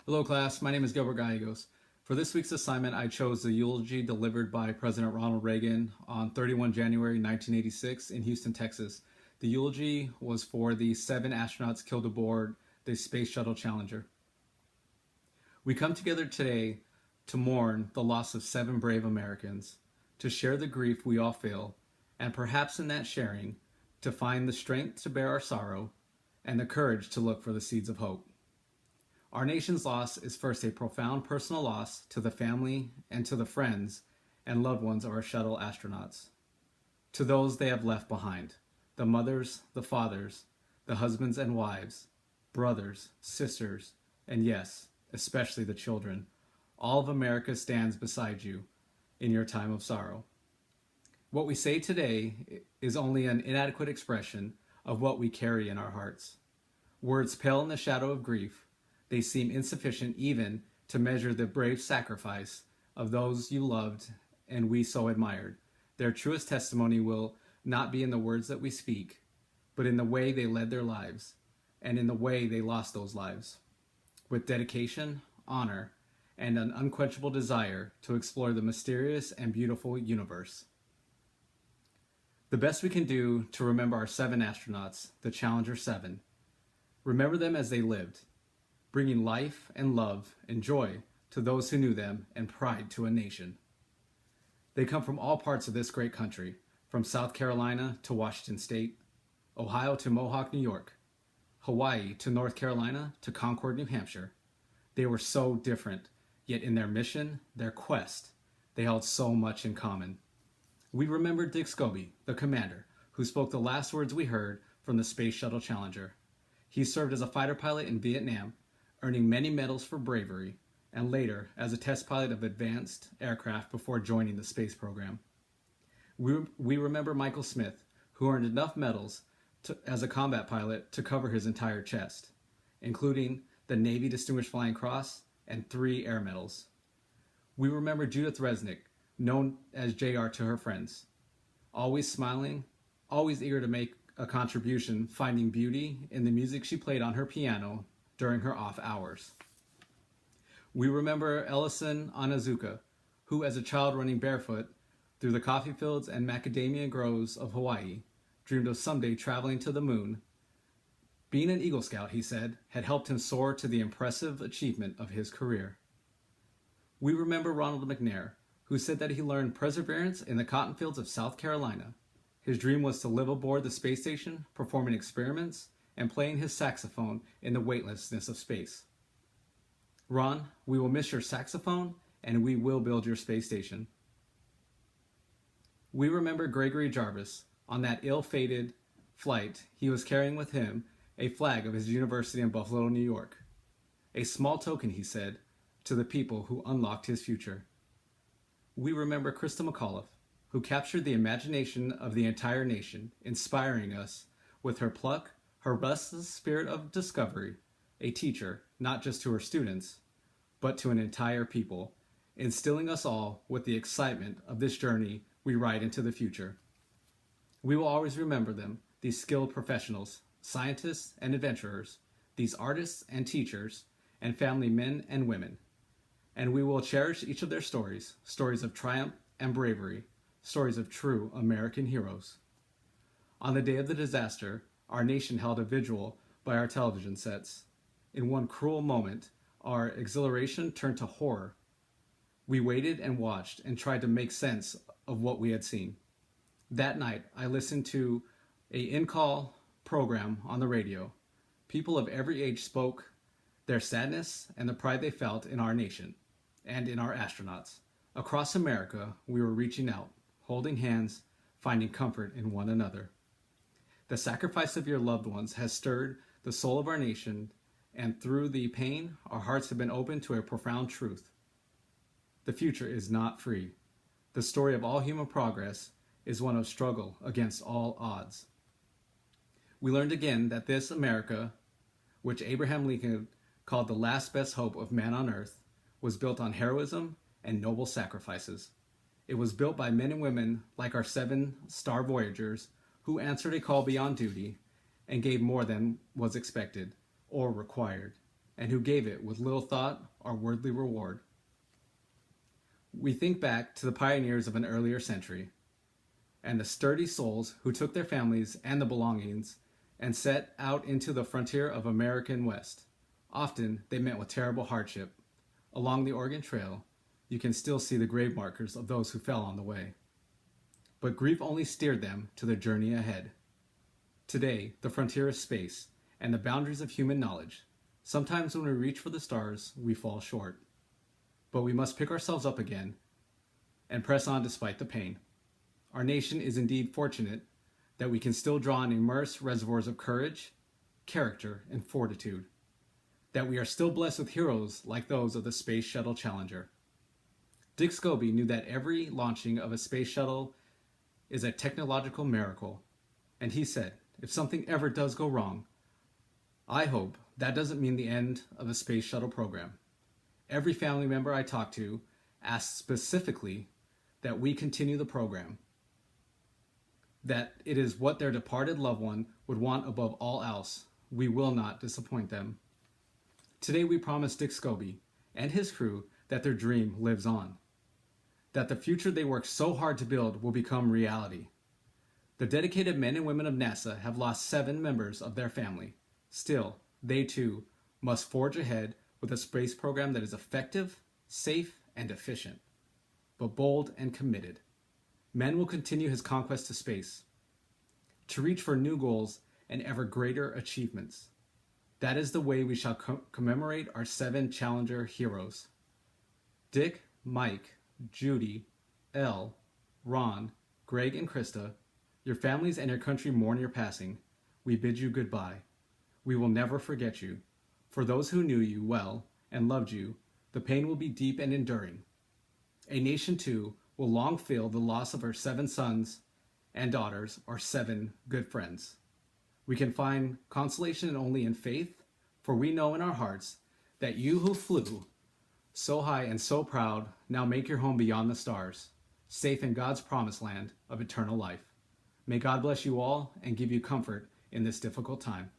Hello class, my name is Gilbert Gallegos. For this week's assignment, I chose the eulogy delivered by President Ronald Reagan on 31 January 1986 in Houston, Texas. The eulogy was for the 7 astronauts killed aboard the Space Shuttle Challenger. We come together today to mourn the loss of 7 brave Americans, to share the grief we all feel, and perhaps in that sharing, to find the strength to bear our sorrow and the courage to look for the seeds of hope. Our nation's loss is first a profound personal loss to the family and to the friends and loved ones of our shuttle astronauts. To those they have left behind, the mothers, the fathers, the husbands and wives, brothers, sisters, and yes, especially the children, all of America stands beside you in your time of sorrow. What we say today is only an inadequate expression of what we carry in our hearts. Words pale in the shadow of grief. They seem insufficient even to measure the brave sacrifice of those you loved and we so admired. Their truest testimony will not be in the words that we speak, but in the way they led their lives and in the way they lost those lives, with dedication, honor, and an unquenchable desire to explore the mysterious and beautiful universe. The best we can do to remember our 7 astronauts, the Challenger 7, remember them as they lived, bringing life and love and joy to those who knew them and pride to a nation. They come from all parts of this great country, from South Carolina to Washington State, Ohio to Mohawk, New York, Hawaii to North Carolina to Concord, New Hampshire. They were so different, yet in their mission, their quest, they held so much in common. We remember Dick Scobie, the commander, who spoke the last words we heard from the Space Shuttle Challenger. He served as a fighter pilot in Vietnam, earning many medals for bravery, and later as a test pilot of advanced aircraft before joining the space program. We remember Michael Smith, who earned enough medals as a combat pilot to cover his entire chest, including the Navy Distinguished Flying Cross and 3 air medals. We remember Judith Resnick, known as JR to her friends, always smiling, always eager to make a contribution, finding beauty in the music she played on her piano during her off hours. We remember Ellison Onizuka, who as a child running barefoot through the coffee fields and macadamia groves of Hawaii, dreamed of someday traveling to the moon. Being an Eagle Scout, he said, had helped him soar to the impressive achievement of his career. We remember Ronald McNair, who said that he learned perseverance in the cotton fields of South Carolina. His dream was to live aboard the space station, performing experiments, and playing his saxophone in the weightlessness of space. Ron, we will miss your saxophone, and we will build your space station. We remember Gregory Jarvis. On that ill-fated flight, he was carrying with him a flag of his university in Buffalo, New York. A small token, he said, to the people who unlocked his future. We remember Krista McAuliffe, who captured the imagination of the entire nation, inspiring us with her pluck, her restless spirit of discovery, a teacher, not just to her students, but to an entire people, instilling us all with the excitement of this journey we ride into the future. We will always remember them, these skilled professionals, scientists and adventurers, these artists and teachers, and family men and women. And we will cherish each of their stories, stories of triumph and bravery, stories of true American heroes. On the day of the disaster, our nation held a vigil by our television sets. In one cruel moment, our exhilaration turned to horror. We waited and watched and tried to make sense of what we had seen. That night, I listened to an in-call program on the radio. People of every age spoke their sadness and the pride they felt in our nation and in our astronauts. Across America, we were reaching out, holding hands, finding comfort in one another. The sacrifice of your loved ones has stirred the soul of our nation, and through the pain, our hearts have been opened to a profound truth. The future is not free. The story of all human progress is one of struggle against all odds. We learned again that this America, which Abraham Lincoln called the last best hope of man on earth, was built on heroism and noble sacrifices. It was built by men and women like our 7 star voyagers who answered a call beyond duty and gave more than was expected or required, and who gave it with little thought or worldly reward. We think back to the pioneers of an earlier century, and the sturdy souls who took their families and the belongings and set out into the frontier of American West. Often they met with terrible hardship. Along the Oregon Trail, you can still see the grave markers of those who fell on the way. But grief only steered them to their journey ahead. Today, the frontier is space and the boundaries of human knowledge. Sometimes when we reach for the stars, we fall short. But we must pick ourselves up again and press on despite the pain. Our nation is indeed fortunate that we can still draw on immense reservoirs of courage, character, and fortitude. That we are still blessed with heroes like those of the Space Shuttle Challenger. Dick Scobie knew that every launching of a space shuttle is a technological miracle, and he said, if something ever does go wrong, I hope that doesn't mean the end of the space shuttle program. Every family member I talk to asks specifically that we continue the program, that it is what their departed loved one would want above all else. We will not disappoint them. Today we promise Dick Scobie and his crew that their dream lives on, that the future they worked so hard to build will become reality. The dedicated men and women of NASA have lost 7 members of their family. Still, they too must forge ahead with a space program that is effective, safe, and efficient, but bold and committed. Men will continue his conquest to space, to reach for new goals and ever greater achievements. That is the way we shall commemorate our 7 Challenger heroes. Dick, Mike, Judy, Elle, Ron, Greg, and Krista, your families and your country mourn your passing. We bid you goodbye. We will never forget you. For those who knew you well and loved you, the pain will be deep and enduring. A nation, too, will long feel the loss of our 7 sons and daughters, our 7 good friends. We can find consolation only in faith, for we know in our hearts that you who flew so high and so proud now make your home beyond the stars, safe in God's promised land of eternal life. May God bless you all and give you comfort in this difficult time.